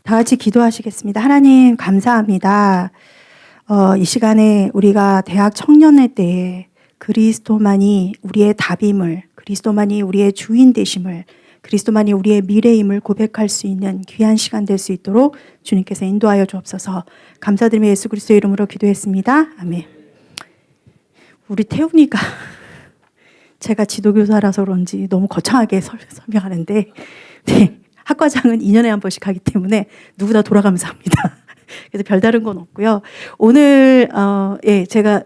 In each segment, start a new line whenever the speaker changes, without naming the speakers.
다 같이 기도하시겠습니다. 하나님 감사합니다. 이 시간에 우리가 대학 청년의 때에 그리스도만이 우리의 답임을, 그리스도만이 우리의 주인 되심을, 그리스도만이 우리의 미래임을 고백할 수 있는 귀한 시간 될 수 있도록 주님께서 인도하여 주옵소서. 감사드리며 예수 그리스도의 이름으로 기도했습니다. 아멘. 우리 태훈이가 제가 지도교사라서 그런지 너무 거창하게 설명하는데 네, 학과장은 2년에 한 번씩 하기 때문에 누구나 돌아가면서 합니다. 그래서 별다른 건 없고요. 오늘 제가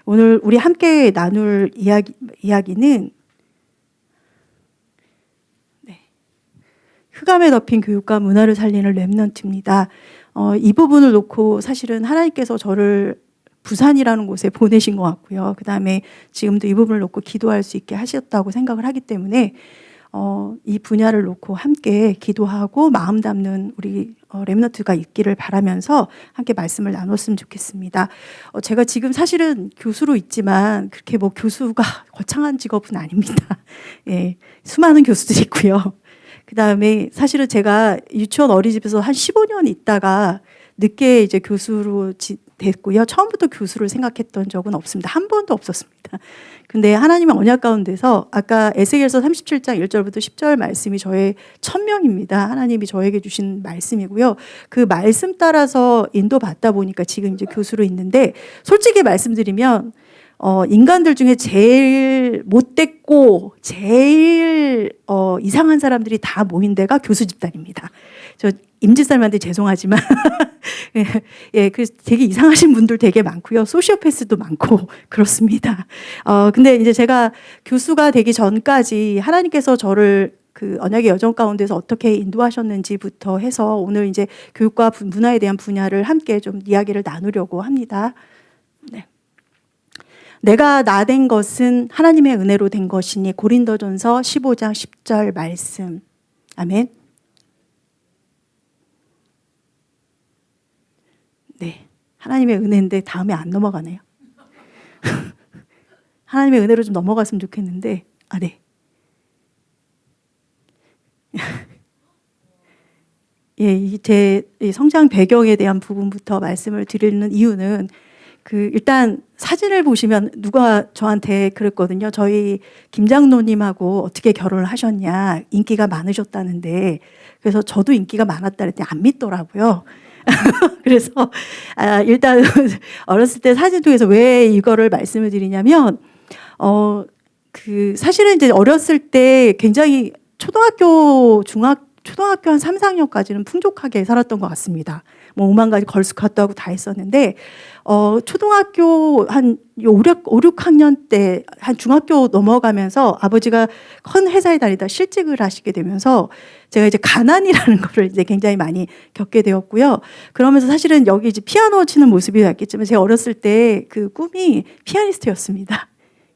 오늘 우리 함께 나눌 이야기는 흑암에 덮인 교육과 문화를 살리는 렘넌트입니다. 이 부분을 놓고 사실은 하나님께서 저를 부산이라는 곳에 보내신 것 같고요. 그 다음에 지금도 이 부분을 놓고 기도할 수 있게 하셨다고 생각을 하기 때문에 이 분야를 놓고 함께 기도하고 마음 담는 우리 렘넌트가 있기를 바라면서 함께 말씀을 나눴으면 좋겠습니다. 제가 지금 사실은 교수로 있지만 그렇게 뭐 교수가 거창한 직업은 아닙니다. 예, 수많은 교수들이 있고요. 그 다음에 사실은 제가 유치원 어린이집에서 한 15년 있다가 늦게 이제 교수로 됐고요. 처음부터 교수를 생각했던 적은 없습니다. 한 번도 없었습니다. 근데 하나님의 언약 가운데서 아까 에스겔서 37장 1절부터 10절 말씀이 저의 천명입니다. 하나님이 저에게 주신 말씀이고요. 그 말씀 따라서 인도받다 보니까 지금 이제 교수로 있는데 솔직히 말씀드리면 인간들 중에 제일 못됐고 제일 이상한 사람들이 다 모인 데가 교수 집단입니다. 저 임집사님한테 죄송하지만 예, 그래서 되게 이상하신 분들 되게 많고요. 소시오패스도 많고 그렇습니다. 근데 이제 제가 교수가 되기 전까지 하나님께서 저를 그 언약의 여정 가운데서 어떻게 인도하셨는지부터 해서 오늘 이제 교육과 문화에 대한 분야를 함께 좀 이야기를 나누려고 합니다. 네. 내가 나 된 것은 하나님의 은혜로 된 것이니 고린도전서 15장 10절 말씀. 아멘. 네, 하나님의 은혜인데 다음에 안 넘어가네요. 하나님의 은혜로 좀 넘어갔으면 좋겠는데 네. 예, 제 성장 배경에 대한 부분부터 말씀을 드리는 이유는 일단 사진을 보시면 누가 저한테 그랬거든요. 저희 김장로님하고 어떻게 결혼을 하셨냐, 인기가 많으셨다는데, 그래서 저도 인기가 많았다 그랬더니 안 믿더라고요. 그래서 일단 어렸을 때 사진 통해서 왜 이거를 말씀을 드리냐면 사실은 이제 어렸을 때 굉장히 초등학교 한 3, 4학년까지는 풍족하게 살았던 것 같습니다. 뭐 5만 가지 걸스카ut도 하고 다 했었는데 초등학교 한 5, 6학년 때 한 중학교 넘어가면서 아버지가 큰 회사에 다니다 실직을 하시게 되면서 제가 이제 가난이라는 거를 이제 굉장히 많이 겪게 되었고요. 그러면서 사실은 여기 이제 피아노 치는 모습이 있겠지만 제가 어렸을 때 그 꿈이 피아니스트였습니다.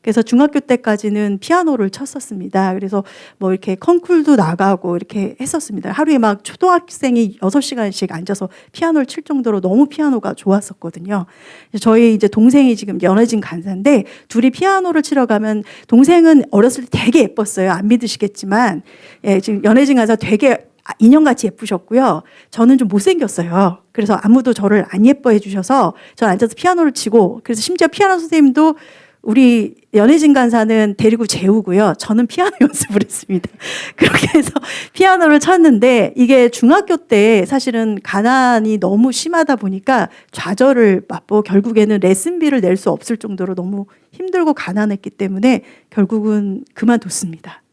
그래서 중학교 때까지는 피아노를 쳤었습니다. 그래서 뭐 이렇게 콩쿨도 나가고 이렇게 했었습니다. 하루에 막 초등학생이 6시간씩 앉아서 피아노를 칠 정도로 너무 피아노가 좋았었거든요. 저희 이제 동생이 지금 연예진 간사인데 둘이 피아노를 치러 가면 동생은 어렸을 때 되게 예뻤어요. 안 믿으시겠지만 예, 지금 연예진 간사 되게 인형같이 예쁘셨고요. 저는 좀 못생겼어요. 그래서 아무도 저를 안 예뻐해 주셔서 저 앉아서 피아노를 치고 그래서 심지어 피아노 선생님도 우리 연예진 간사는 데리고 재우고요. 저는 피아노 연습을 했습니다. 그렇게 해서 피아노를 쳤는데 이게 중학교 때 사실은 가난이 너무 심하다 보니까 좌절을 맛보고 결국에는 레슨비를 낼 수 없을 정도로 너무 힘들고 가난했기 때문에 결국은 그만뒀습니다.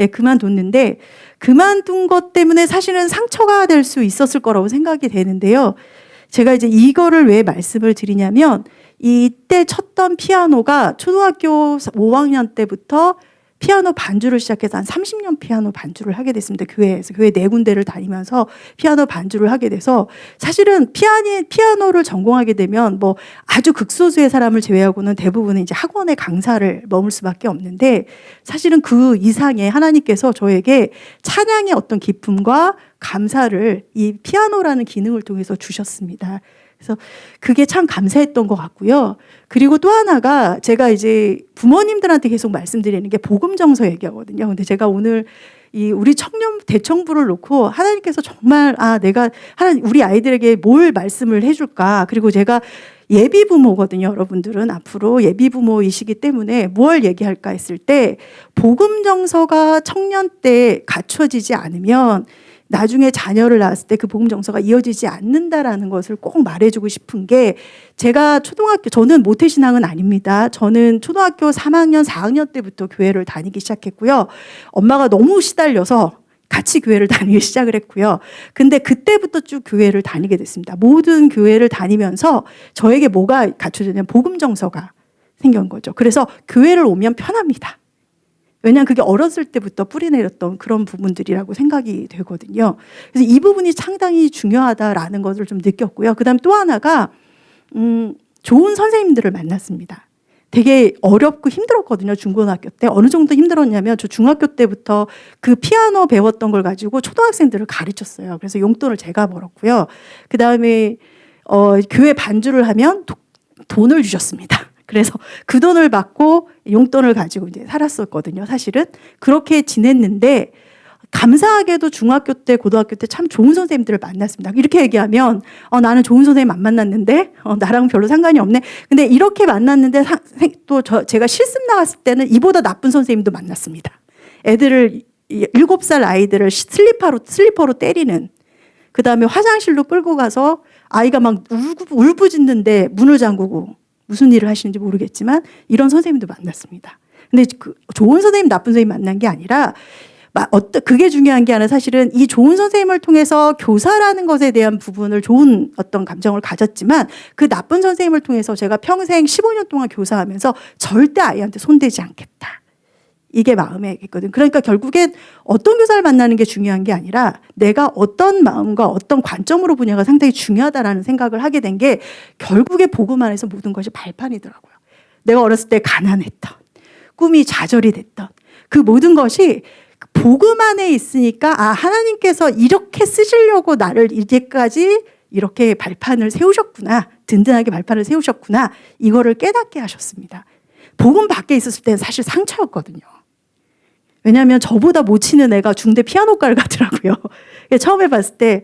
예, 그만뒀는데 그만둔 것 때문에 사실은 상처가 될 수 있었을 거라고 생각이 되는데요. 제가 이제 이거를 왜 말씀을 드리냐면 이때 쳤던 피아노가 초등학교 5학년 때부터 피아노 반주를 시작해서 한 30년 피아노 반주를 하게 됐습니다. 교회에서. 교회 4군데를 다니면서 피아노 반주를 하게 돼서 사실은 피아노를 전공하게 되면 뭐 아주 극소수의 사람을 제외하고는 대부분은 이제 학원의 강사를 머물 수밖에 없는데 사실은 그 이상의 하나님께서 저에게 찬양의 어떤 기쁨과 감사를 이 피아노라는 기능을 통해서 주셨습니다. 그래서 그게 참 감사했던 것 같고요. 그리고 또 하나가 제가 이제 부모님들한테 계속 말씀드리는 게 복음정서 얘기하거든요. 근데 제가 오늘 이 우리 청년 대청부를 놓고 하나님께서 정말 내가 하나님 우리 아이들에게 뭘 말씀을 해줄까? 그리고 제가 예비 부모거든요. 여러분들은 앞으로 예비 부모이시기 때문에 뭘 얘기할까 했을 때 복음 정서가 청년 때 갖춰지지 않으면 나중에 자녀를 낳았을 때 그 복음 정서가 이어지지 않는다라는 것을 꼭 말해주고 싶은 게 제가 저는 모태신앙은 아닙니다. 저는 초등학교 3학년, 4학년 때부터 교회를 다니기 시작했고요. 엄마가 너무 시달려서 같이 교회를 다니기 시작을 했고요. 근데 그때부터 쭉 교회를 다니게 됐습니다. 모든 교회를 다니면서 저에게 뭐가 갖춰졌냐면 복음 정서가 생긴 거죠. 그래서 교회를 오면 편합니다. 왜냐하면 그게 어렸을 때부터 뿌리내렸던 그런 부분들이라고 생각이 되거든요. 그래서 이 부분이 상당히 중요하다라는 것을 좀 느꼈고요. 그다음 또 하나가 좋은 선생님들을 만났습니다. 되게 어렵고 힘들었거든요. 중고등학교 때. 어느 정도 힘들었냐면 저 중학교 때부터 그 피아노 배웠던 걸 가지고 초등학생들을 가르쳤어요. 그래서 용돈을 제가 벌었고요. 그다음에 교회 반주를 하면 돈을 주셨습니다. 그래서 그 돈을 받고 용돈을 가지고 이제 살았었거든요. 사실은 그렇게 지냈는데 감사하게도 중학교 때, 고등학교 때 참 좋은 선생님들을 만났습니다. 이렇게 얘기하면 나는 좋은 선생님 안 만났는데 나랑 별로 상관이 없네. 근데 이렇게 만났는데 또 제가 실습 나갔을 때는 이보다 나쁜 선생님도 만났습니다. 애들을 7살 아이들을 슬리퍼로 때리는, 그다음에 화장실로 끌고 가서 아이가 막 울부짖는데 문을 잠그고 무슨 일을 하시는지 모르겠지만 이런 선생님도 만났습니다. 근데 그 좋은 선생님, 나쁜 선생님 만난 게 아니라 그게 중요한 게 아니라 사실은 이 좋은 선생님을 통해서 교사라는 것에 대한 부분을 좋은 어떤 감정을 가졌지만 그 나쁜 선생님을 통해서 제가 평생 15년 동안 교사하면서 절대 아이한테 손대지 않겠다. 이게 마음에 있거든. 그러니까 결국엔 어떤 교사를 만나는 게 중요한 게 아니라 내가 어떤 마음과 어떤 관점으로 보냐가 상당히 중요하다라는 생각을 하게 된 게 결국에 복음 안에서 모든 것이 발판이더라고요. 내가 어렸을 때 가난했던, 꿈이 좌절이 됐던 그 모든 것이 복음 안에 있으니까 하나님께서 이렇게 쓰시려고 나를 이제까지 이렇게 발판을 세우셨구나. 든든하게 발판을 세우셨구나. 이거를 깨닫게 하셨습니다. 복음 밖에 있었을 때는 사실 상처였거든요. 왜냐하면 저보다 못 치는 애가 중대 피아노과를 가더라고요. 처음에 봤을 때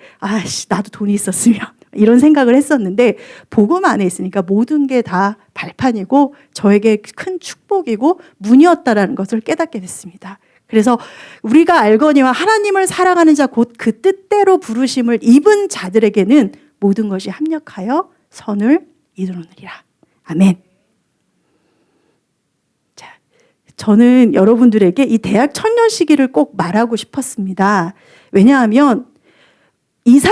나도 돈이 있었으면 이런 생각을 했었는데 복음 안에 있으니까 모든 게 다 발판이고 저에게 큰 축복이고 문이었다라는 것을 깨닫게 됐습니다. 그래서 우리가 알거니와 하나님을 사랑하는 자 곧 그 뜻대로 부르심을 입은 자들에게는 모든 것이 합력하여 선을 이루느니라. 아멘. 저는 여러분들에게 이 대학 청년 시기를 꼭 말하고 싶었습니다. 왜냐하면 20,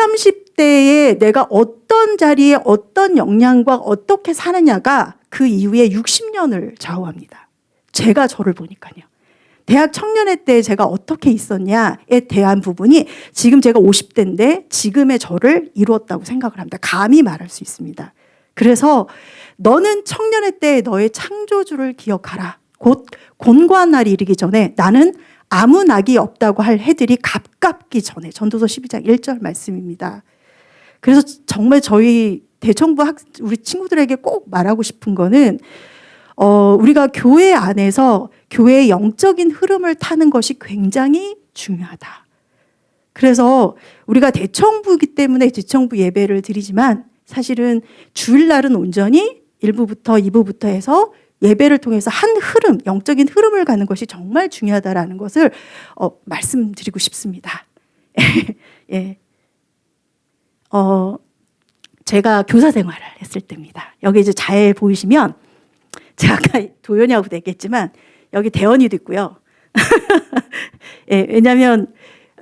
30대에 내가 어떤 자리에 어떤 역량과 어떻게 사느냐가 그 이후에 60년을 좌우합니다. 제가 저를 보니까요. 대학 청년회 때 제가 어떻게 있었냐에 대한 부분이 지금 제가 50대인데 지금의 저를 이루었다고 생각을 합니다. 감히 말할 수 있습니다. 그래서 너는 청년회 때 너의 창조주를 기억하라. 곧 곤고한 날이 이르기 전에 나는 아무 낙이 없다고 할 해들이 가깝기 전에. 전도서 12장 1절 말씀입니다. 그래서 정말 저희 대청부 우리 친구들에게 꼭 말하고 싶은 거는 우리가 교회 안에서 교회의 영적인 흐름을 타는 것이 굉장히 중요하다. 그래서 우리가 대청부이기 때문에 대청부 예배를 드리지만 사실은 주일날은 온전히 1부부터 2부부터 해서 예배를 통해서 한 흐름, 영적인 흐름을 가는 것이 정말 중요하다라는 것을 말씀드리고 싶습니다. 예. 제가 교사 생활을 했을 때입니다. 여기 이제 잘 보이시면 제가 아까 도연이하고도 얘기했지만 여기 대원이도 있고요. 예, 왜냐하면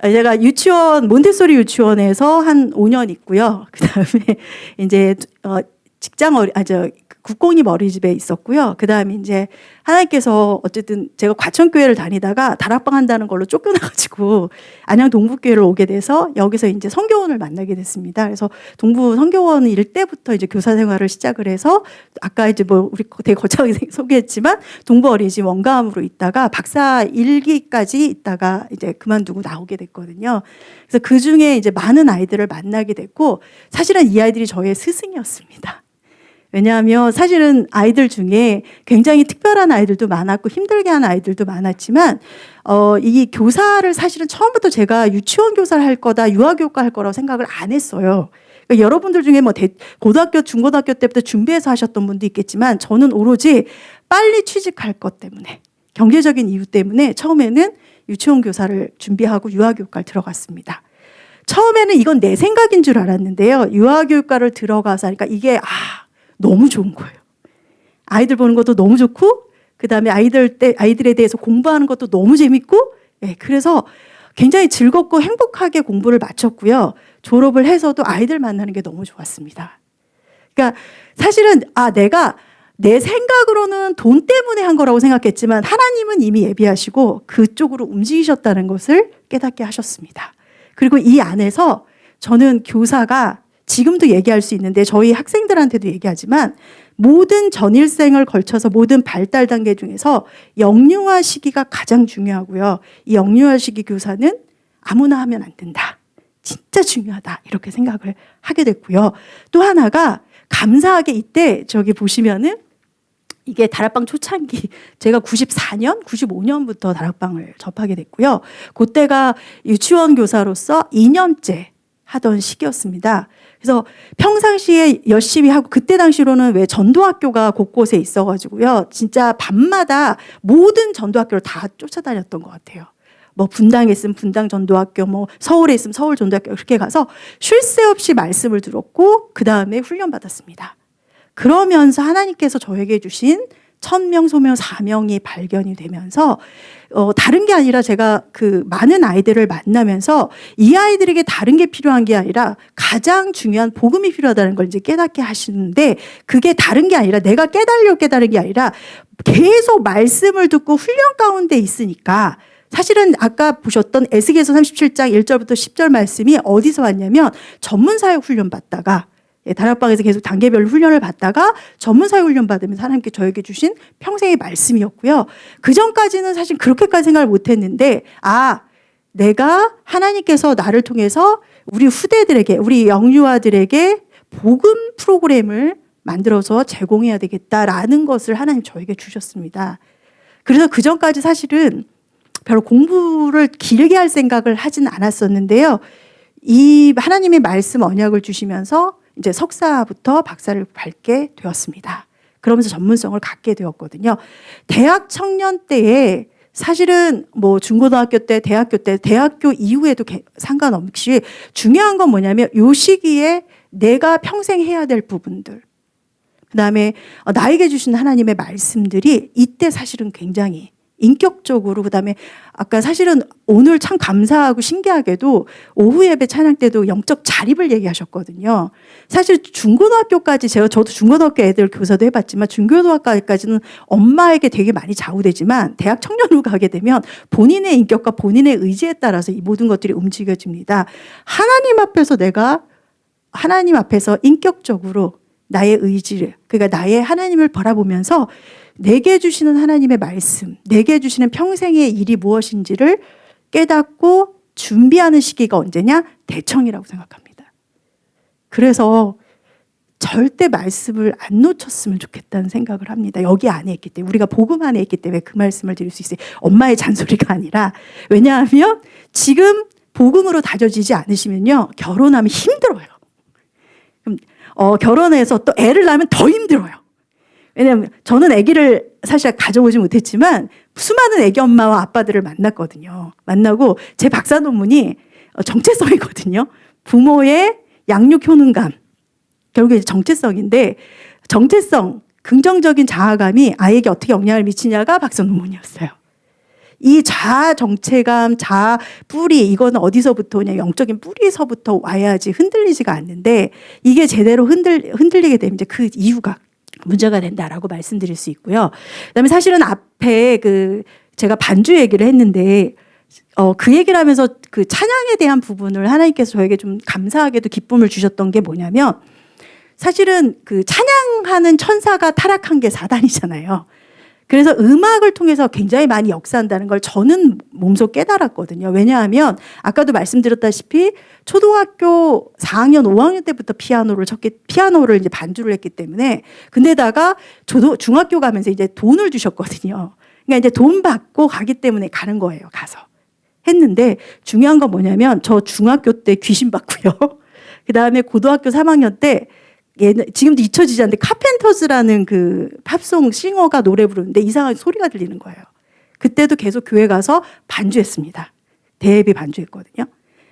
제가 유치원, 몬테소리 유치원에서 한 5년 있고요. 그 다음에 이제 국공립 어린이집에 있었고요. 그 다음에 이제 하나님께서 어쨌든 제가 과천교회를 다니다가 다락방 한다는 걸로 쫓겨나가지고 안양 동부교회를 오게 돼서 여기서 이제 성교원을 만나게 됐습니다. 그래서 동부 성교원 일 때부터 이제 교사 생활을 시작을 해서 아까 이제 우리 되게 거창하게 소개했지만 동부 어린이집 원감으로 있다가 박사 1기까지 있다가 이제 그만두고 나오게 됐거든요. 그래서 그 중에 이제 많은 아이들을 만나게 됐고 사실은 이 아이들이 저의 스승이었습니다. 왜냐하면 사실은 아이들 중에 굉장히 특별한 아이들도 많았고 힘들게 하는 아이들도 많았지만 이 교사를 사실은 처음부터 제가 유치원 교사를 할 거다, 유아교육과 할 거라고 생각을 안 했어요. 그러니까 여러분들 중에 뭐 고등학교, 중고등학교 때부터 준비해서 하셨던 분도 있겠지만 저는 오로지 빨리 취직할 것 때문에, 경제적인 이유 때문에 처음에는 유치원 교사를 준비하고 유아교육과를 들어갔습니다. 처음에는 이건 내 생각인 줄 알았는데요. 유아교육과를 들어가서 하니까 이게 너무 좋은 거예요. 아이들 보는 것도 너무 좋고, 그 다음에 아이들에 대해서 공부하는 것도 너무 재밌고, 그래서 굉장히 즐겁고 행복하게 공부를 마쳤고요. 졸업을 해서도 아이들 만나는 게 너무 좋았습니다. 그러니까 사실은 내가 내 생각으로는 돈 때문에 한 거라고 생각했지만 하나님은 이미 예비하시고 그쪽으로 움직이셨다는 것을 깨닫게 하셨습니다. 그리고 이 안에서 저는 교사가 지금도 얘기할 수 있는데 저희 학생들한테도 얘기하지만 모든 전일생을 걸쳐서 모든 발달 단계 중에서 영유아 시기가 가장 중요하고요. 이 영유아 시기 교사는 아무나 하면 안 된다. 진짜 중요하다. 이렇게 생각을 하게 됐고요. 또 하나가 감사하게 이때 저기 보시면은 이게 다락방 초창기, 제가 94년, 95년부터 다락방을 접하게 됐고요. 그때가 유치원 교사로서 2년째 하던 시기였습니다. 그래서 평상시에 열심히 하고, 그때 당시로는 왜 전도학교가 곳곳에 있어가지고요. 진짜 밤마다 모든 전도학교를 다 쫓아다녔던 것 같아요. 뭐 분당에 있으면 분당 전도학교, 뭐 서울에 있으면 서울 전도학교, 그렇게 가서 쉴 새 없이 말씀을 들었고 그 다음에 훈련 받았습니다. 그러면서 하나님께서 저에게 주신 천명, 소명, 사명이 발견이 되면서 다른 게 아니라 제가 그 많은 아이들을 만나면서 이 아이들에게 다른 게 필요한 게 아니라 가장 중요한 복음이 필요하다는 걸 이제 깨닫게 하시는데, 그게 다른 게 아니라 내가 깨달은 게 아니라 계속 말씀을 듣고 훈련 가운데 있으니까, 사실은 아까 보셨던 에스겔서 37장 1절부터 10절 말씀이 어디서 왔냐면 전문사역 훈련 받다가, 다락방에서 계속 단계별로 훈련을 받다가 전문사역 훈련 받으면서 하나님께 저에게 주신 평생의 말씀이었고요. 그 전까지는 사실 그렇게까지 생각을 못했는데, 내가 하나님께서 나를 통해서 우리 후대들에게, 우리 영유아들에게 복음 프로그램을 만들어서 제공해야 되겠다라는 것을 하나님 저에게 주셨습니다. 그래서 그 전까지 사실은 별로 공부를 길게 할 생각을 하진 않았었는데요. 이 하나님의 말씀 언약을 주시면서 이제 석사부터 박사를 밟게 되었습니다. 그러면서 전문성을 갖게 되었거든요. 대학 청년 때에 사실은 뭐 중고등학교 때, 대학교 이후에도 상관없이 중요한 건 뭐냐면 이 시기에 내가 평생 해야 될 부분들, 그다음에 나에게 주신 하나님의 말씀들이 이때 사실은 굉장히 인격적으로, 그다음에 아까 사실은 오늘 참 감사하고 신기하게도 오후 예배 찬양 때도 영적 자립을 얘기하셨거든요. 사실 중고등학교까지 저도 중고등학교 애들 교사도 해봤지만 중고등학교까지는 엄마에게 되게 많이 좌우되지만 대학 청년으로 가게 되면 본인의 인격과 본인의 의지에 따라서 이 모든 것들이 움직여집니다. 하나님 앞에서 내가 하나님 앞에서 인격적으로 나의 의지를, 그러니까 나의 하나님을 바라보면서 내게 주시는 하나님의 말씀, 내게 주시는 평생의 일이 무엇인지를 깨닫고 준비하는 시기가 언제냐? 대청이라고 생각합니다. 그래서 절대 말씀을 안 놓쳤으면 좋겠다는 생각을 합니다. 여기 안에 있기 때문에, 우리가 복음 안에 있기 때문에 그 말씀을 드릴 수 있어요. 엄마의 잔소리가 아니라, 왜냐하면 지금 복음으로 다져지지 않으시면요, 결혼하면 힘들어요. 그럼 결혼해서 또 애를 낳으면 더 힘들어요. 왜냐하면 저는 아기를 사실 가져오지 못했지만 수많은 아기 엄마와 아빠들을 만났거든요. 만나고 제 박사 논문이 정체성이거든요. 부모의 양육 효능감. 결국에 정체성인데, 정체성, 긍정적인 자아감이 아이에게 어떻게 영향을 미치냐가 박사 논문이었어요. 이 자아 정체감, 자아 뿌리, 이거는 어디서부터 오냐, 영적인 뿌리에서부터 와야지 흔들리지가 않는데, 이게 제대로 흔들리게 되면 이제 그 이유가 문제가 된다라고 말씀드릴 수 있고요. 그다음에 사실은 앞에 제가 반주 얘기를 했는데 그 얘기를 하면서 그 찬양에 대한 부분을 하나님께서 저에게 좀 감사하게도 기쁨을 주셨던 게 뭐냐면, 사실은 그 찬양하는 천사가 타락한 게 사단이잖아요. 그래서 음악을 통해서 굉장히 많이 역사한다는 걸 저는 몸소 깨달았거든요. 왜냐하면 아까도 말씀드렸다시피 초등학교 4학년, 5학년 때부터 피아노를 이제 반주를 했기 때문에 근데다가 저도 중학교 가면서 이제 돈을 주셨거든요. 그러니까 이제 돈 받고 가기 때문에 가는 거예요. 가서 했는데 중요한 건 뭐냐면 저 중학교 때 귀신 봤고요. 그 다음에 고등학교 3학년 때 지금도 잊혀지지 않는데 카펜터즈라는 그 팝송 싱어가 노래 부르는데 이상한 소리가 들리는 거예요. 그때도 계속 교회 가서 반주했습니다. 대예배 반주했거든요.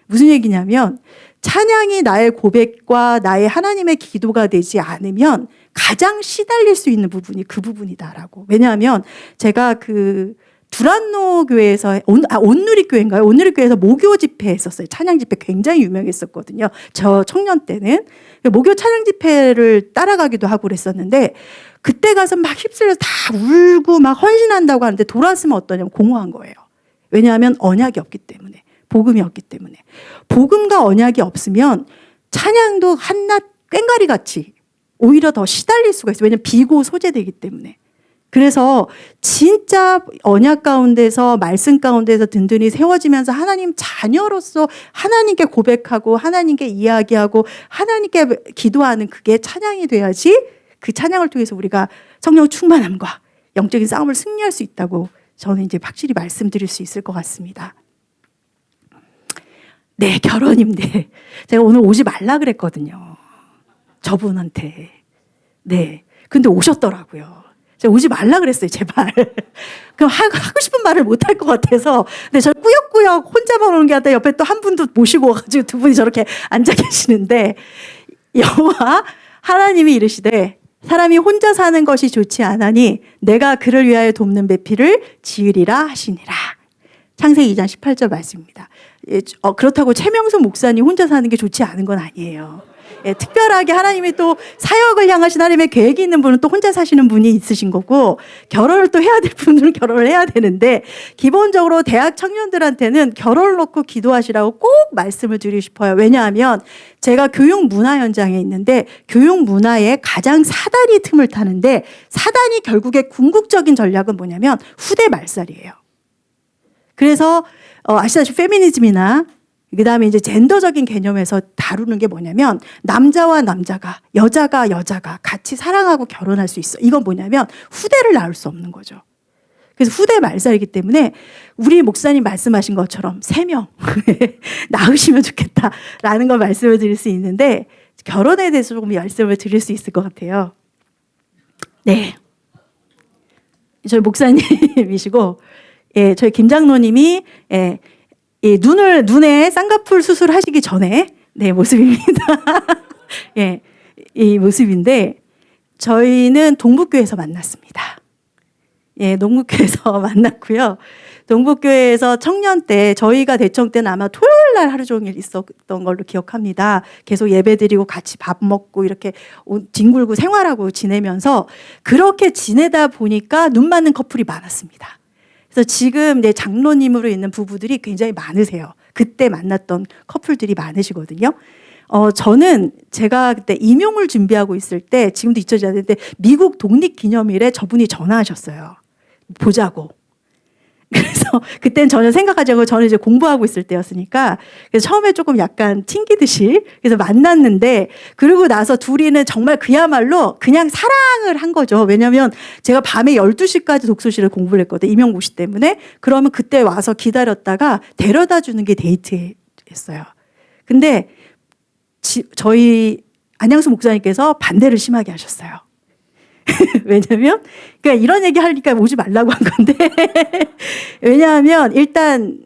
무슨 얘기냐면 찬양이 나의 고백과 나의 하나님의 기도가 되지 않으면 가장 시달릴 수 있는 부분이 그 부분이다라고. 왜냐하면 제가 그 두란노 교회에서 온누리 교회인가요? 온누리 교회에서 목요 집회 했었어요. 찬양 집회 굉장히 유명했었거든요. 저 청년 때는 목요 찬양 집회를 따라가기도 하고 그랬었는데 그때 가서 막 휩쓸려서 다 울고 막 헌신한다고 하는데 돌아왔으면 어떠냐면 공허한 거예요. 왜냐하면 언약이 없기 때문에, 복음이 없기 때문에. 복음과 언약이 없으면 찬양도 한낱 꽹과리 같이 오히려 더 시달릴 수가 있어요. 왜냐하면 비고 소재되기 때문에. 그래서 진짜 언약 가운데서 말씀 가운데서 든든히 세워지면서 하나님 자녀로서 하나님께 고백하고 하나님께 이야기하고 하나님께 기도하는 그게 찬양이 돼야지 그 찬양을 통해서 우리가 성령 충만함과 영적인 싸움을 승리할 수 있다고 저는 이제 확실히 말씀드릴 수 있을 것 같습니다. 네, 결혼인데 제가 오늘 오지 말라 그랬거든요. 저분한테. 네. 근데 오셨더라고요. 제가 오지 말라 그랬어요, 제발. 그럼 하고 싶은 말을 못 할 것 같아서. 근데 저 꾸역꾸역 혼자만 오는 게 아니라 옆에 또 한 분도 모시고 와가지고 두 분이 저렇게 앉아 계시는데 여호와 하나님이 이르시되 사람이 혼자 사는 것이 좋지 않으니 내가 그를 위하여 돕는 배필을 지으리라 하시니라. 창세기 2장 18절 말씀입니다. 그렇다고 최명수 목사님 혼자 사는 게 좋지 않은 건 아니에요. 특별하게 하나님이 또 사역을 향하신 하나님의 계획이 있는 분은 또 혼자 사시는 분이 있으신 거고 결혼을 또 해야 될 분들은 결혼을 해야 되는데 기본적으로 대학 청년들한테는 결혼을 놓고 기도하시라고 꼭 말씀을 드리고 싶어요. 왜냐하면 제가 교육 문화 현장에 있는데 교육 문화에 가장 사단이 틈을 타는데 사단이 결국에 궁극적인 전략은 뭐냐면 후대 말살이에요. 그래서 아시다시피 페미니즘이나 그다음에 이제 젠더적인 개념에서 다루는 게 뭐냐면 남자와 남자가 여자가 같이 사랑하고 결혼할 수 있어. 이건 뭐냐면 후대를 낳을 수 없는 거죠. 그래서 후대 말살이기 때문에 우리 목사님 말씀하신 것처럼 3명 낳으시면 좋겠다라는 걸 말씀을 드릴 수 있는데 결혼에 대해서 조금 말씀을 드릴 수 있을 것 같아요. 네, 저희 목사님이시고 저희 김장로님이 눈에 쌍꺼풀 수술하시기 전에 모습입니다. 이 모습인데 저희는 동북교회에서 만났습니다. 동북교회에서 만났고요. 동북교회에서 청년 때 저희가 대청 때는 아마 토요일 날 하루 종일 있었던 걸로 기억합니다. 계속 예배드리고 같이 밥 먹고 이렇게 뒹굴고 생활하고 지내면서 그렇게 지내다 보니까 눈 맞는 커플이 많았습니다. 그래서 지금 내 장로님으로 있는 부부들이 굉장히 많으세요. 그때 만났던 커플들이 많으시거든요. 저는 제가 그때 임용을 준비하고 있을 때 지금도 잊혀지지 않는데 미국 독립기념일에 저분이 전화하셨어요. 보자고. 그래서 그때는 전혀 생각하지 않고 저는 이제 공부하고 있을 때였으니까 그래서 처음에 조금 약간 튕기듯이 그래서 만났는데 그러고 나서 둘이는 정말 그야말로 그냥 사랑을 한 거죠. 왜냐하면 제가 밤에 12시까지 독서실을 공부를 했거든요. 임용고시 때문에. 그러면 그때 와서 기다렸다가 데려다 주는 게 데이트였어요. 근데 저희 안양수 목사님께서 반대를 심하게 하셨어요. 왜냐면, 그러니까 이런 얘기 하니까 오지 말라고 한 건데. 왜냐하면 일단,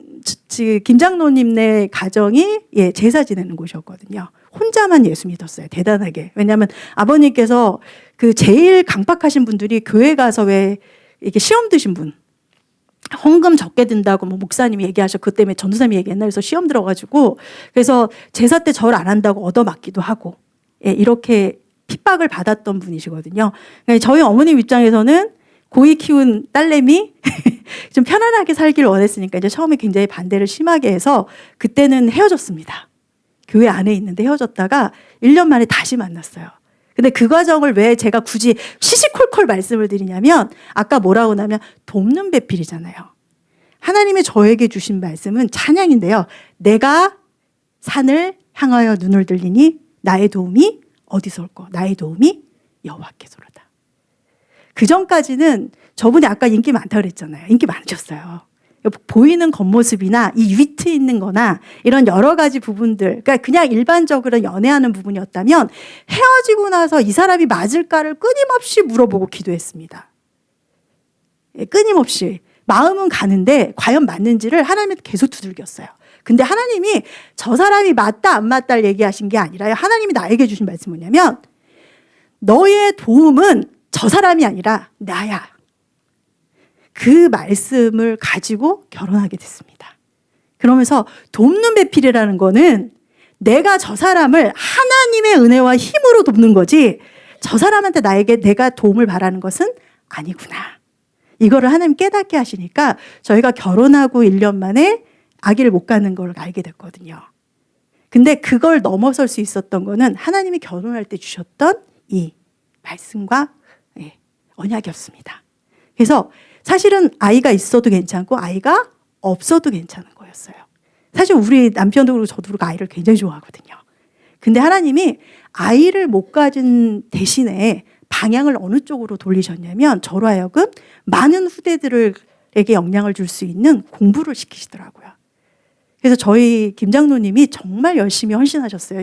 김장로님네 가정이 제사 지내는 곳이었거든요. 혼자만 예수 믿었어요. 대단하게. 왜냐하면 아버님께서 그 제일 강박하신 분들이 교회 가서 왜 이렇게 시험 드신 분. 헌금 적게 든다고 뭐 목사님이 얘기하셔. 그 때문에 전도사님이 얘기했나. 시험 들어가지고. 그래서 제사 때 절 안 한다고 얻어맞기도 하고. 이렇게 핍박을 받았던 분이시거든요. 그러니까 저희 어머님 입장에서는 고이 키운 딸내미 좀 편안하게 살길 원했으니까 이제 처음에 굉장히 반대를 심하게 해서 그때는 헤어졌습니다. 교회 안에 있는데 헤어졌다가 1년 만에 다시 만났어요. 근데 그 과정을 왜 제가 굳이 시시콜콜 말씀을 드리냐면 아까 뭐라고 하냐면 돕는 배필이잖아요. 하나님이 저에게 주신 말씀은 찬양인데요. 내가 산을 향하여 눈을 들리니 나의 도움이 어디서 올꼬? 나의 도움이 여호와께서로다. 그 전까지는 저분이 아까 인기 많다고 그랬잖아요. 인기 많으셨어요. 보이는 겉모습이나 이 위트 있는 거나 이런 여러 가지 부분들, 그러니까 그냥 일반적으로 연애하는 부분이었다면 헤어지고 나서 이 사람이 맞을까를 끊임없이 물어보고 기도했습니다. 끊임없이. 마음은 가는데 과연 맞는지를 하나님한테 계속 두들겼어요. 근데 하나님이 저 사람이 맞다 안 맞다를 얘기하신 게 아니라 하나님이 나에게 주신 말씀은 뭐냐면 너의 도움은 저 사람이 아니라 나야. 그 말씀을 가지고 결혼하게 됐습니다. 그러면서 돕는 배필이라는 거는 내가 저 사람을 하나님의 은혜와 힘으로 돕는 거지 저 사람한테 내가 도움을 바라는 것은 아니구나. 이거를 하나님 깨닫게 하시니까 저희가 결혼하고 1년 만에 아기를 못 갖는 걸 알게 됐거든요. 근데 그걸 넘어설 수 있었던 거는 하나님이 결혼할 때 주셨던 이 말씀과 언약이었습니다. 그래서 사실은 아이가 있어도 괜찮고 아이가 없어도 괜찮은 거였어요. 사실 우리 남편도 그렇고 저도 그렇고 아이를 굉장히 좋아하거든요. 근데 하나님이 아이를 못 가진 대신에 방향을 어느 쪽으로 돌리셨냐면 저로 하여금 많은 후대들에게 영향을 줄 수 있는 공부를 시키시더라고요. 그래서 저희 김장로님이 정말 열심히 헌신하셨어요.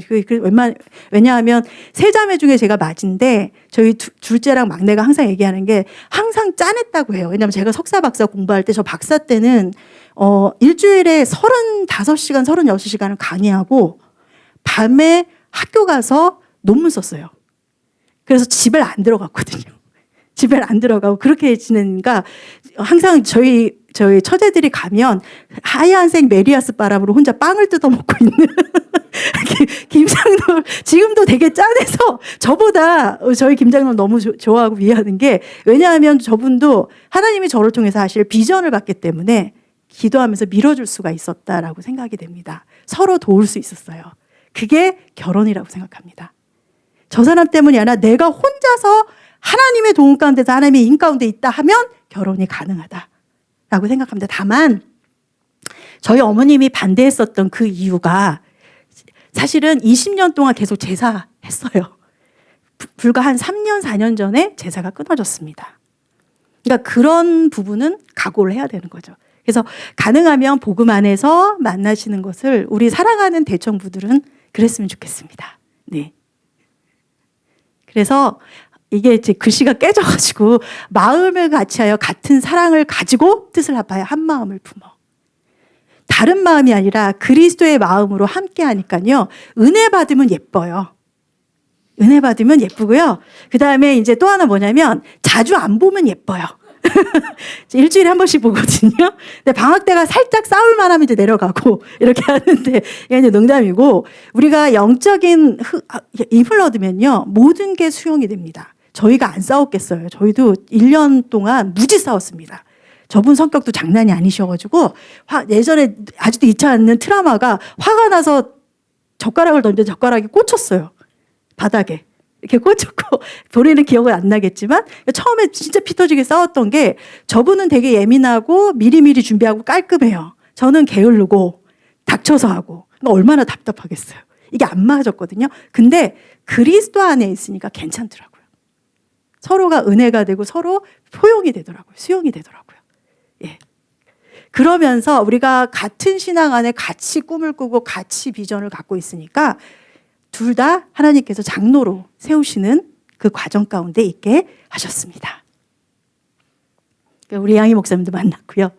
왜냐하면 세 자매 중에 제가 맞인데 저희 둘째랑 막내가 항상 얘기하는 게 항상 짠했다고 해요. 왜냐하면 제가 석사 박사 공부할 때 저 박사 때는 일주일에 35시간, 36시간을 강의하고 밤에 학교 가서 논문 썼어요. 그래서 집에 안 들어갔거든요. 집에 안 들어가고 그렇게 지내니까 항상 저희 처제들이 가면 하얀색 메리아스 바람으로 혼자 빵을 뜯어 먹고 있는 김장로 지금도 되게 짠해서 저보다 저희 김장로 너무 좋아하고 위하는 게 왜냐하면 저분도 하나님이 저를 통해서 사실 비전을 받기 때문에 기도하면서 밀어줄 수가 있었다라고 생각이 됩니다. 서로 도울 수 있었어요. 그게 결혼이라고 생각합니다. 저 사람 때문이 아니라 내가 혼자서 하나님의 도움 가운데서 하나님의 인 가운데 있다 하면 결혼이 가능하다라고 생각합니다. 다만 저희 어머님이 반대했었던 그 이유가 사실은 20년 동안 계속 제사했어요. 불과 한 3년, 4년 전에 제사가 끊어졌습니다. 그러니까 그런 부분은 각오를 해야 되는 거죠. 그래서 가능하면 복음 안에서 만나시는 것을 우리 사랑하는 대청부들은 그랬으면 좋겠습니다. 네. 그래서 이게 이제 글씨가 깨져가지고 마음을 같이하여 같은 사랑을 가지고 뜻을 합하여 한 마음을 품어. 다른 마음이 아니라 그리스도의 마음으로 함께 하니까요. 은혜 받으면 예뻐요. 은혜 받으면 예쁘고요. 그 다음에 이제 또 하나 뭐냐면 자주 안 보면 예뻐요. 일주일에 한 번씩 보거든요. 근데 방학 때가 살짝 싸울만 하면 이제 내려가고 이렇게 하는데 이게 이제 농담이고 우리가 영적인 힘을 얻으면요. 모든 게 수용이 됩니다. 저희가 안 싸웠겠어요. 저희도 1년 동안 무지 싸웠습니다. 저분 성격도 장난이 아니셔가지고 예전에 아직도 잊지 않는 트라우마가 화가 나서 젓가락을 던져 젓가락이 꽂혔어요. 바닥에. 이렇게 꽂혔고 본인은 기억은 안 나겠지만 처음에 진짜 피 터지게 싸웠던 게 저분은 되게 예민하고 미리미리 준비하고 깔끔해요. 저는 게으르고 닥쳐서 하고 그러니까 얼마나 답답하겠어요. 이게 안 맞았거든요. 근데 그리스도 안에 있으니까 괜찮더라고요. 서로가 은혜가 되고 서로 포용이 되더라고요. 수용이 되더라고요. 예. 그러면서 우리가 같은 신앙 안에 같이 꿈을 꾸고 같이 비전을 갖고 있으니까 둘 다 하나님께서 장로로 세우시는 그 과정 가운데 있게 하셨습니다. 우리 양희 목사님도 만났고요.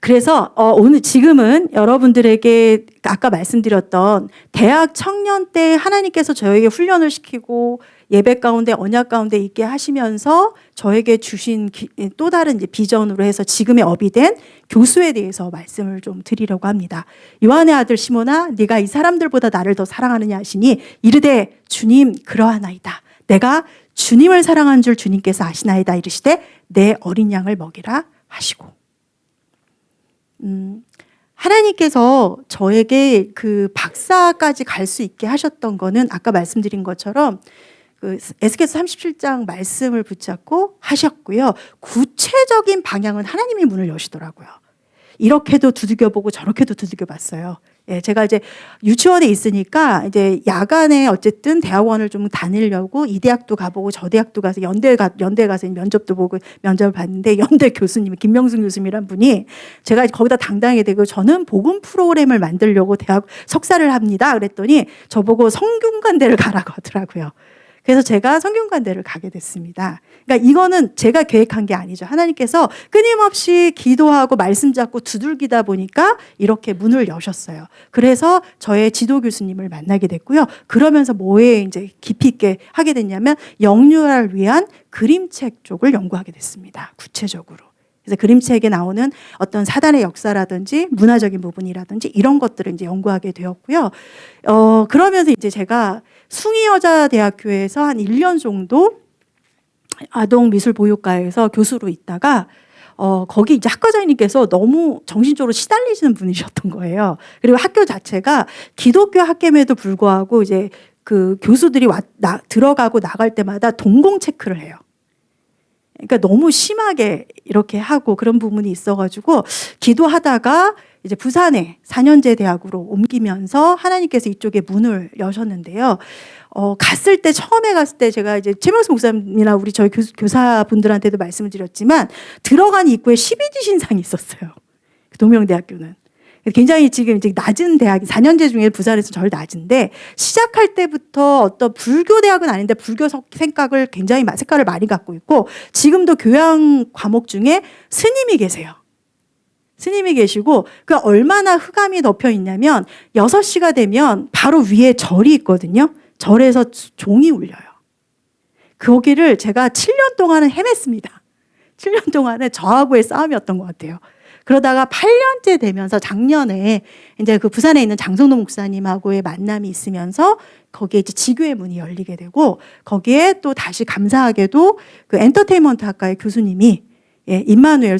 그래서 오늘 지금은 여러분들에게 아까 말씀드렸던 대학 청년 때 하나님께서 저에게 훈련을 시키고 예배 가운데 언약 가운데 있게 하시면서 저에게 주신 또 다른 이제 비전으로 해서 지금의 업이 된 교수에 대해서 말씀을 좀 드리려고 합니다. 요한의 아들 시몬아 네가 이 사람들보다 나를 더 사랑하느냐 하시니 이르되 주님 그러하나이다. 내가 주님을 사랑한 줄 주님께서 아시나이다 이르시되 내 어린 양을 먹이라 하시고 하나님께서 저에게 그 박사까지 갈 수 있게 하셨던 거는 아까 말씀드린 것처럼 그 에스겔서 37장 말씀을 붙잡고 하셨고요. 구체적인 방향은 하나님이 문을 여시더라고요. 이렇게도 두들겨보고 저렇게도 두들겨봤어요. 예, 제가 이제 유치원에 있으니까 이제 야간에 어쨌든 대학원을 좀 다니려고 이 대학도 가보고 저 대학도 가서 연대 가서 면접도 보고 면접을 봤는데 연대 교수님 김명순 교수님이란 분이 제가 거기다 당당하게 되고 저는 복음 프로그램을 만들려고 대학 석사를 합니다. 그랬더니 저보고 성균관대를 가라고 하더라고요. 그래서 제가 성균관대를 가게 됐습니다. 그러니까 이거는 제가 계획한 게 아니죠. 하나님께서 끊임없이 기도하고 말씀 잡고 두들기다 보니까 이렇게 문을 여셨어요. 그래서 저의 지도 교수님을 만나게 됐고요. 그러면서 뭐에 이제 깊이 있게 하게 됐냐면 영유아를 위한 그림책 쪽을 연구하게 됐습니다. 구체적으로. 그래서 그림책에 나오는 어떤 사단의 역사라든지 문화적인 부분이라든지 이런 것들을 이제 연구하게 되었고요. 그러면서 이제 제가 숭의여자대학교에서 한 1년 정도 아동미술보육과에서 교수로 있다가 거기 이제 학과장님께서 너무 정신적으로 시달리시는 분이셨던 거예요. 그리고 학교 자체가 기독교 학교임에도 불구하고 이제 그 교수들이 들어가고 나갈 때마다 동공 체크를 해요. 그러니까 너무 심하게 이렇게 하고 그런 부분이 있어가지고 기도하다가 이제 부산에 4년제 대학으로 옮기면서 하나님께서 이쪽에 문을 여셨는데요. 처음에 갔을 때 제가 이제 최명수 목사님이나 우리 저희 교사분들한테도 말씀을 드렸지만 들어간 입구에 12지 신상이 있었어요. 동명대학교는. 굉장히 지금 이제 낮은 대학이 4년제 중에 부산에서 제일 낮은데 시작할 때부터 어떤 불교 대학은 아닌데 불교 색깔을 색깔을 많이 갖고 있고 지금도 교양 과목 중에 스님이 계세요. 스님이 계시고 그 얼마나 흑암이 덮여 있냐면 6시가 되면 바로 위에 절이 있거든요. 절에서 종이 울려요. 거기를 제가 7년 동안은 헤맸습니다. 7년 동안은 저하고의 싸움이었던 것 같아요. 그러다가 8년째 되면서 작년에 이제 그 부산에 있는 장성도 목사님하고의 만남이 있으면서 거기에 이제 지교의 문이 열리게 되고 거기에 또 다시 감사하게도 그 엔터테인먼트 학과의 교수님이 임마누엘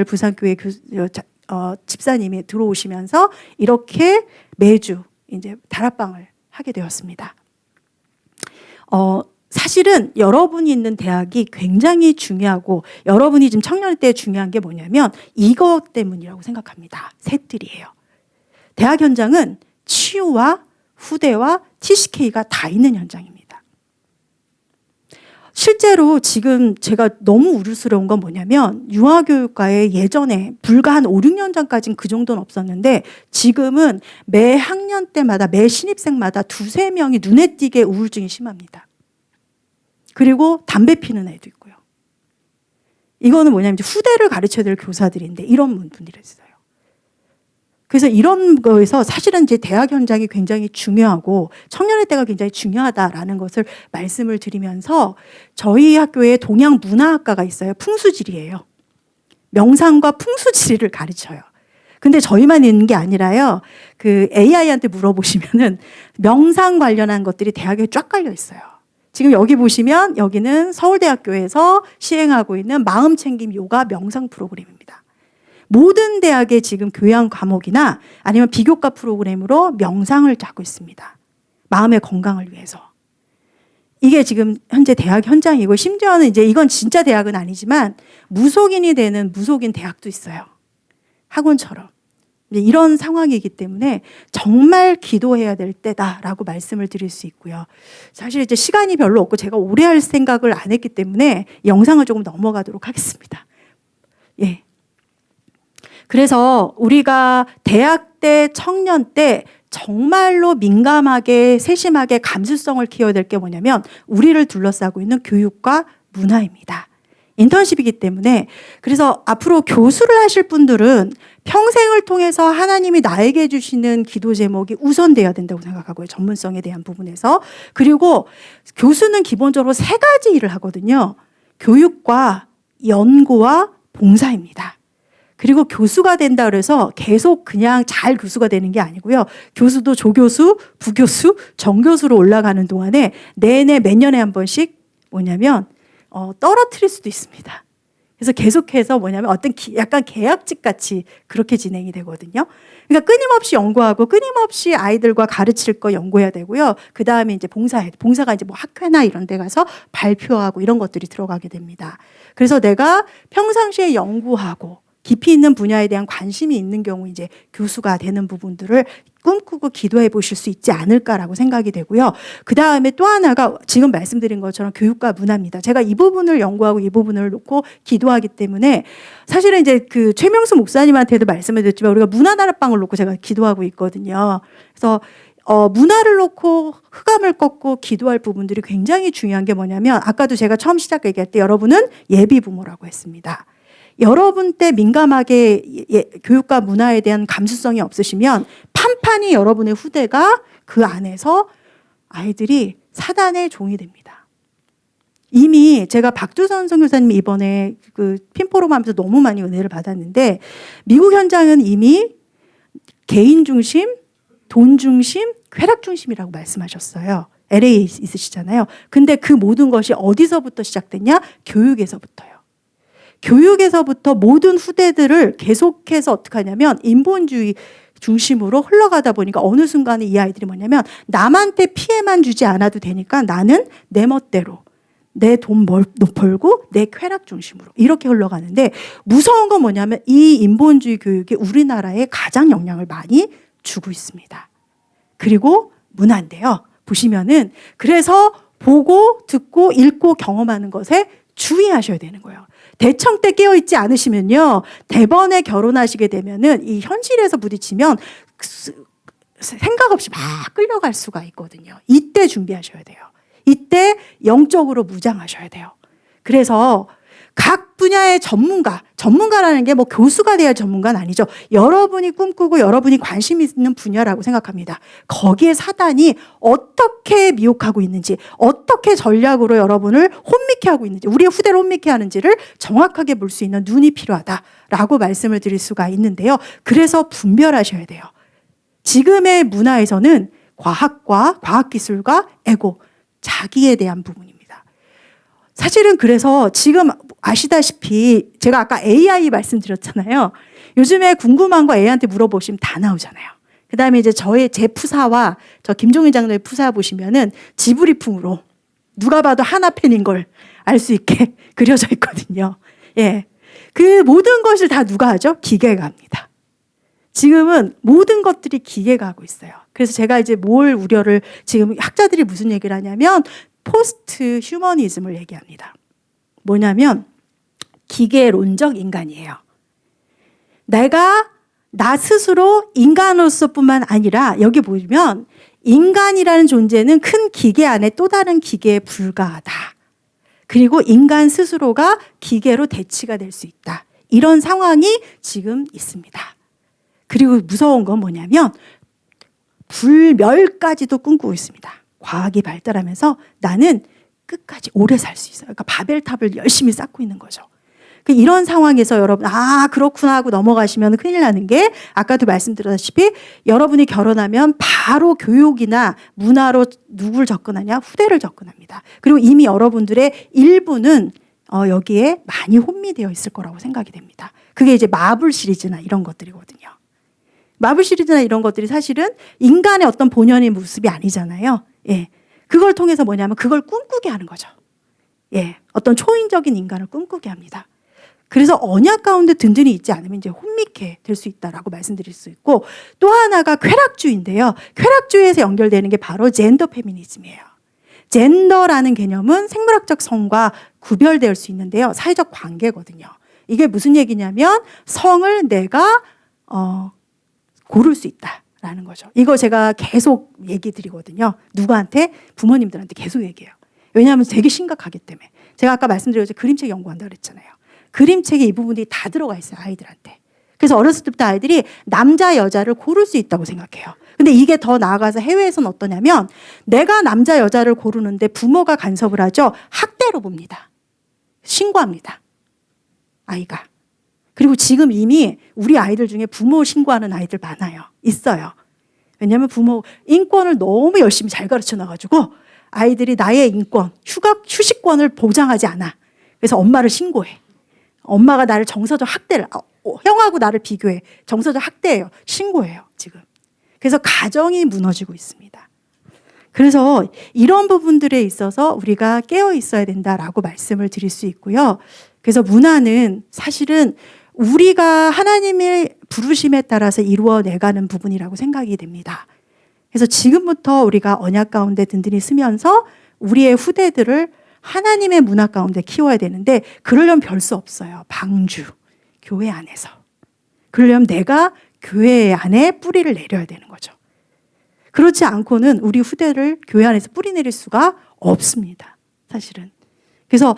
부산교회 집사님이 들어오시면서 이렇게 매주 이제 다락방을 하게 되었습니다. 사실은 여러분이 있는 대학이 굉장히 중요하고 여러분이 지금 청년 때 중요한 게 뭐냐면 이것 때문이라고 생각합니다. 셋들이에요. 대학 현장은 치유와 후대와 TCK가 다 있는 현장입니다. 실제로 지금 제가 너무 우려스러운 건 뭐냐면 유아교육과에 예전에 불과 한 5, 6년 전까지는 그 정도는 없었는데 지금은 매 학년 때마다 매 신입생마다 2-3명이 눈에 띄게 우울증이 심합니다. 그리고 담배 피는 애도 있고요. 이거는 뭐냐면 이제 후대를 가르쳐야 될 교사들인데 이런 분들이 있어요. 그래서 이런 거에서 사실은 이제 대학 현장이 굉장히 중요하고 청년의 때가 굉장히 중요하다라는 것을 말씀을 드리면서 저희 학교에 동양문화학과가 있어요. 풍수지리예요. 명상과 풍수지리를 가르쳐요. 근데 저희만 있는 게 아니라요. 그 AI한테 물어보시면은 명상 관련한 것들이 대학에 쫙 깔려 있어요. 지금 여기 보시면 여기는 서울대학교에서 시행하고 있는 마음챙김 요가 명상 프로그램입니다. 모든 대학의 지금 교양 과목이나 아니면 비교과 프로그램으로 명상을 하고 있습니다. 마음의 건강을 위해서. 이게 지금 현재 대학 현장이고 심지어는 이제 이건 진짜 대학은 아니지만 무속인이 되는 무속인 대학도 있어요. 학원처럼. 이런 상황이기 때문에 정말 기도해야 될 때다라고 말씀을 드릴 수 있고요. 사실 이제 시간이 별로 없고 제가 오래 할 생각을 안 했기 때문에 영상을 조금 넘어가도록 하겠습니다. 예. 그래서 우리가 대학 때, 청년 때 정말로 민감하게 세심하게 감수성을 키워야 될 게 뭐냐면 우리를 둘러싸고 있는 교육과 문화입니다. 인턴십이기 때문에 그래서 앞으로 교수를 하실 분들은 평생을 통해서 하나님이 나에게 주시는 기도 제목이 우선돼야 된다고 생각하고요. 전문성에 대한 부분에서. 그리고 교수는 기본적으로 3가지 일을 하거든요. 교육과 연구와 봉사입니다. 그리고 교수가 된다 그래서 계속 그냥 잘 교수가 되는 게 아니고요. 교수도 조교수, 부교수, 정교수로 올라가는 동안에 내내 몇 년에 한 번씩 뭐냐면 떨어뜨릴 수도 있습니다. 그래서 계속해서 뭐냐면 어떤 약간 계약직 같이 그렇게 진행이 되거든요. 그러니까 끊임없이 연구하고 끊임없이 아이들과 가르칠 거 연구해야 되고요. 그 다음에 이제 봉사가 이제 뭐 학회나 이런 데 가서 발표하고 이런 것들이 들어가게 됩니다. 그래서 내가 평상시에 연구하고 깊이 있는 분야에 대한 관심이 있는 경우 이제 교수가 되는 부분들을 꿈꾸고 기도해 보실 수 있지 않을까라고 생각이 되고요. 그 다음에 또 하나가 지금 말씀드린 것처럼 교육과 문화입니다. 제가 이 부분을 연구하고 이 부분을 놓고 기도하기 때문에 사실은 이제 그 최명수 목사님한테도 말씀을 드렸지만 우리가 문화다락방을 놓고 제가 기도하고 있거든요. 그래서 문화를 놓고 흑암을 꺾고 기도할 부분들이 굉장히 중요한 게 뭐냐면 아까도 제가 처음 시작 얘기할 때 여러분은 예비 부모라고 했습니다. 여러분 때 민감하게 교육과 문화에 대한 감수성이 없으시면 판판이 여러분의 후대가 그 안에서 아이들이 사단의 종이 됩니다. 이미 제가 박두선 선교사님이 이번에 그 핀포럼 하면서 너무 많이 은혜를 받았는데 미국 현장은 이미 개인 중심, 돈 중심, 쾌락 중심이라고 말씀하셨어요. LA에 있으시잖아요. 근데 그 모든 것이 어디서부터 시작됐냐? 교육에서부터요. 교육에서부터 모든 후대들을 계속해서 어떻게 하냐면 인본주의 중심으로 흘러가다 보니까 어느 순간에 이 아이들이 뭐냐면 남한테 피해만 주지 않아도 되니까 나는 내 멋대로 내 돈 벌고 내 쾌락 중심으로 이렇게 흘러가는데 무서운 건 뭐냐면 이 인본주의 교육이 우리나라에 가장 영향을 많이 주고 있습니다. 그리고 문화인데요. 보시면은 그래서 보고 듣고 읽고 경험하는 것에 주의하셔야 되는 거예요. 대청 때 깨어있지 않으시면요. 대번에 결혼하시게 되면은 이 현실에서 부딪히면 생각 없이 막 끌려갈 수가 있거든요. 이때 준비하셔야 돼요. 이때 영적으로 무장하셔야 돼요. 그래서 각 분야의 전문가라는 게 뭐 교수가 돼야 전문가는 아니죠. 여러분이 꿈꾸고 여러분이 관심 있는 분야라고 생각합니다. 거기에 사단이 어떻게 미혹하고 있는지, 어떻게 전략으로 여러분을 혼미케 하고 있는지, 우리의 후대를 혼미케 하는지를 정확하게 볼 수 있는 눈이 필요하다라고 말씀을 드릴 수가 있는데요. 그래서 분별하셔야 돼요. 지금의 문화에서는 과학기술과 에고, 자기에 대한 부분입니다. 사실은 그래서 지금 아시다시피 제가 아까 AI 말씀드렸잖아요. 요즘에 궁금한 거 AI한테 물어보시면 다 나오잖아요. 그 다음에 이제 제 푸사와 저 김종인 장로의 푸사 보시면은 지브리풍으로 누가 봐도 하나팬인 걸 알 수 있게 그려져 있거든요. 예. 그 모든 것을 다 누가 하죠? 기계가 합니다. 지금은 모든 것들이 기계가 하고 있어요. 그래서 제가 이제 지금 학자들이 무슨 얘기를 하냐면 포스트 휴머니즘을 얘기합니다. 뭐냐면 기계론적 인간이에요. 내가 나 스스로 인간으로서뿐만 아니라 여기 보면 인간이라는 존재는 큰 기계 안에 또 다른 기계에 불과하다. 그리고 인간 스스로가 기계로 대치가 될 수 있다. 이런 상황이 지금 있습니다. 그리고 무서운 건 뭐냐면 불멸까지도 꿈꾸고 있습니다. 과학이 발달하면서 나는 끝까지 오래 살 수 있어요. 그러니까 바벨탑을 열심히 쌓고 있는 거죠. 이런 상황에서 여러분 그렇구나 하고 넘어가시면 큰일 나는 게 아까도 말씀드렸다시피 여러분이 결혼하면 바로 교육이나 문화로 누굴 접근하냐? 후대를 접근합니다. 그리고 이미 여러분들의 일부는 여기에 많이 혼미되어 있을 거라고 생각이 됩니다. 그게 이제 마블 시리즈나 이런 것들이거든요. 마블 시리즈나 이런 것들이 사실은 인간의 어떤 본연의 모습이 아니잖아요. 예. 그걸 통해서 뭐냐면 그걸 꿈꾸게 하는 거죠. 예. 어떤 초인적인 인간을 꿈꾸게 합니다. 그래서 언약 가운데 든든히 있지 않으면 이제 혼미케 될 수 있다라고 말씀드릴 수 있고 또 하나가 쾌락주의인데요. 쾌락주의에서 연결되는 게 바로 젠더 페미니즘이에요. 젠더라는 개념은 생물학적 성과 구별될 수 있는데요. 사회적 관계거든요. 이게 무슨 얘기냐면 성을 내가 고를 수 있다라는 거죠. 이거 제가 계속 얘기 드리거든요. 누구한테? 부모님들한테 계속 얘기해요. 왜냐하면 되게 심각하기 때문에. 제가 아까 말씀드렸죠. 그림책 연구한다고 그랬잖아요. 그림책에 이 부분들이 다 들어가 있어요. 아이들한테. 그래서 어렸을 때부터 아이들이 남자, 여자를 고를 수 있다고 생각해요. 근데 이게 더 나아가서 해외에서는 어떠냐면 내가 남자, 여자를 고르는데 부모가 간섭을 하죠. 학대로 봅니다. 신고합니다. 아이가. 그리고 지금 이미 우리 아이들 중에 부모 신고하는 아이들 많아요. 있어요. 왜냐하면 부모 인권을 너무 열심히 잘 가르쳐 놔가지고 아이들이 나의 인권, 휴식권을 보장하지 않아. 그래서 엄마를 신고해. 엄마가 나를 정서적 학대를, 형하고 나를 비교해. 정서적 학대예요. 신고해요, 지금. 그래서 가정이 무너지고 있습니다. 그래서 이런 부분들에 있어서 우리가 깨어 있어야 된다라고 말씀을 드릴 수 있고요. 그래서 문화는 사실은 우리가 하나님의 부르심에 따라서 이루어내가는 부분이라고 생각이 됩니다. 그래서 지금부터 우리가 언약 가운데 든든히 쓰면서 우리의 후대들을 하나님의 문화 가운데 키워야 되는데, 그러려면 별 수 없어요. 방주, 교회 안에서. 그러려면 내가 교회 안에 뿌리를 내려야 되는 거죠. 그렇지 않고는 우리 후대를 교회 안에서 뿌리 내릴 수가 없습니다, 사실은. 그래서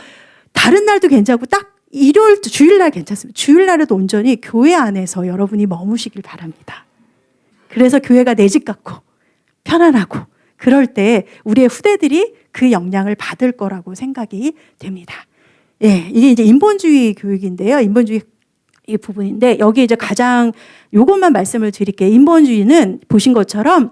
다른 날도 괜찮고 딱 일요일, 주일날 괜찮습니다. 주일날에도 온전히 교회 안에서 여러분이 머무시길 바랍니다. 그래서 교회가 내 집 같고 편안하고 그럴 때 우리의 후대들이 그 영향을 받을 거라고 생각이 됩니다. 예, 이게 이제 인본주의 교육인데요. 인본주의 이 부분인데, 여기 이제 가장 요것만 말씀을 드릴게요. 인본주의는 보신 것처럼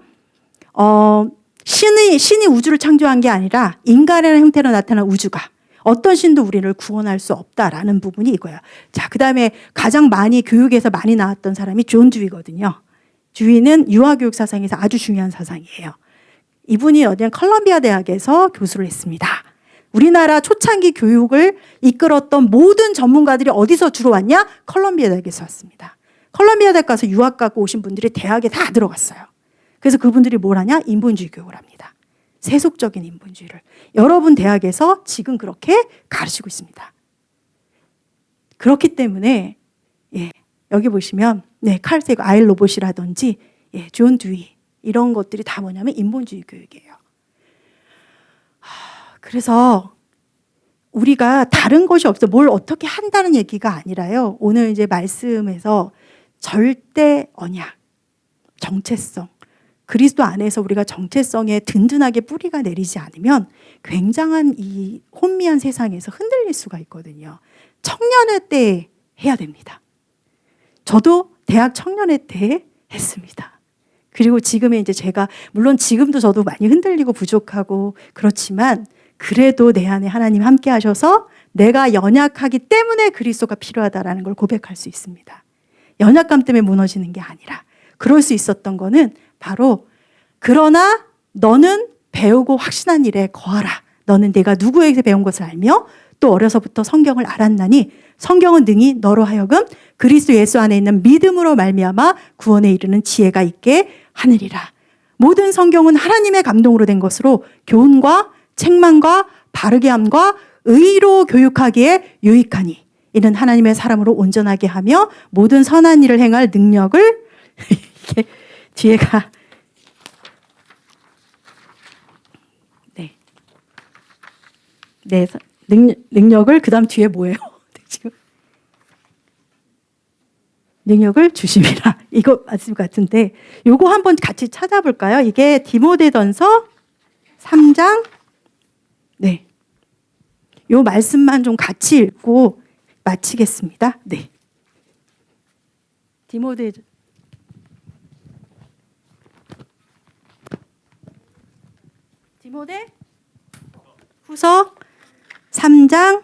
신이 우주를 창조한 게 아니라 인간의 형태로 나타난 우주가, 어떤 신도 우리를 구원할 수 없다라는 부분이 이거예요. 자, 그 다음에 가장 많이 교육에서 많이 나왔던 사람이 존 듀이거든요. 듀이는 유아교육 사상에서 아주 중요한 사상이에요. 이분이 어디냐, 컬럼비아 대학에서 교수를 했습니다. 우리나라 초창기 교육을 이끌었던 모든 전문가들이 어디서 주로 왔냐? 컬럼비아 대학에서 왔습니다. 컬럼비아 대학 가서 유학 가고 오신 분들이 대학에 다 들어갔어요. 그래서 그분들이 뭘 하냐? 인본주의 교육을 합니다. 세속적인 인본주의를. 여러분 대학에서 지금 그렇게 가르치고 있습니다. 그렇기 때문에 여기 보시면 칼 세고 아일 로봇이라든지 존 듀이, 이런 것들이 다 뭐냐면 인본주의 교육이에요. 그래서 우리가 다른 것이 없어 뭘 어떻게 한다는 얘기가 아니라요. 오늘 이제 말씀에서 절대 언약, 정체성, 그리스도 안에서 우리가 정체성에 든든하게 뿌리가 내리지 않으면 굉장한 이 혼미한 세상에서 흔들릴 수가 있거든요. 청년회 때 해야 됩니다. 저도 대학 청년회 때 했습니다. 그리고 지금의 이제 제가, 물론 지금도 저도 많이 흔들리고 부족하고 그렇지만 그래도 내 안에 하나님 함께 하셔서 내가 연약하기 때문에 그리스도가 필요하다라는 걸 고백할 수 있습니다. 연약감 때문에 무너지는 게 아니라, 그럴 수 있었던 거는 바로, 그러나 너는 배우고 확신한 일에 거하라. 너는 내가 누구에게 배운 것을 알며 또 어려서부터 성경을 알았나니 성경은 능히 너로 하여금 그리스도 예수 안에 있는 믿음으로 말미암아 구원에 이르는 지혜가 있게 하느니라. 모든 성경은 하나님의 감동으로 된 것으로 교훈과 책망과 바르게 함과 의로 교육하기에 유익하니 이는 하나님의 사람으로 온전하게 하며 모든 선한 일을 행할 능력을 이게 뒤에가 능력을, 그 다음 뒤에 뭐예요? 지금 능력을 주심이라, 이거 말씀 같은데 요거 한번 같이 찾아볼까요? 이게 디모데전서 3장, 요 말씀만 좀 같이 읽고 마치겠습니다. 디모데 후서 3장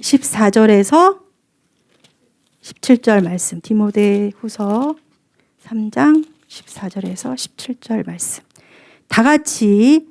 14절에서 17절 말씀. 디모데 후서 3장 14절에서 17절 말씀. 다 같이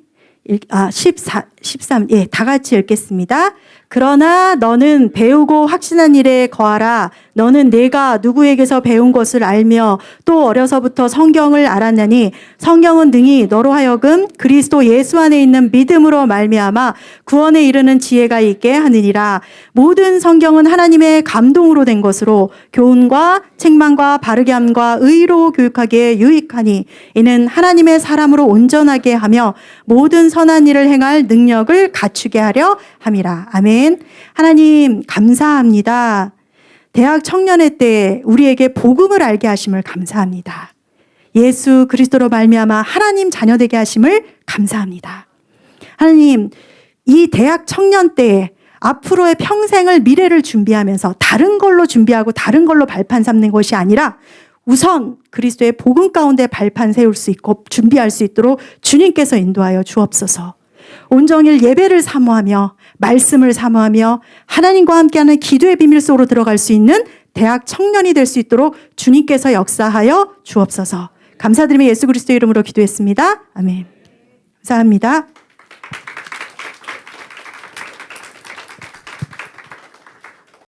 13, 다 같이 읽겠습니다. 그러나 너는 배우고 확신한 일에 거하라. 너는 내가 누구에게서 배운 것을 알며 또 어려서부터 성경을 알았나니 성경은 능히 너로 하여금 그리스도 예수 안에 있는 믿음으로 말미암아 구원에 이르는 지혜가 있게 하느니라. 모든 성경은 하나님의 감동으로 된 것으로 교훈과 책망과 바르게 함과 의로 교육하기에 유익하니 이는 하나님의 사람으로 온전하게 하며 모든 선한 일을 행할 능력을 갖추게 하려 함이라. 아멘. 하나님 감사합니다. 대학 청년회 때 우리에게 복음을 알게 하심을 감사합니다. 예수 그리스도로 말미암아 하나님 자녀 되게 하심을 감사합니다. 하나님, 이 대학 청년 때에 앞으로의 평생을, 미래를 준비하면서 다른 걸로 준비하고 다른 걸로 발판 삼는 것이 아니라 우선 그리스도의 복음 가운데 발판 세울 수 있고 준비할 수 있도록 주님께서 인도하여 주옵소서. 온종일 예배를 사모하며 말씀을 사모하며 하나님과 함께하는 기도의 비밀 속으로 들어갈 수 있는 대학 청년이 될 수 있도록 주님께서 역사하여 주옵소서. 감사드리며 예수 그리스도의 이름으로 기도했습니다. 아멘. 감사합니다.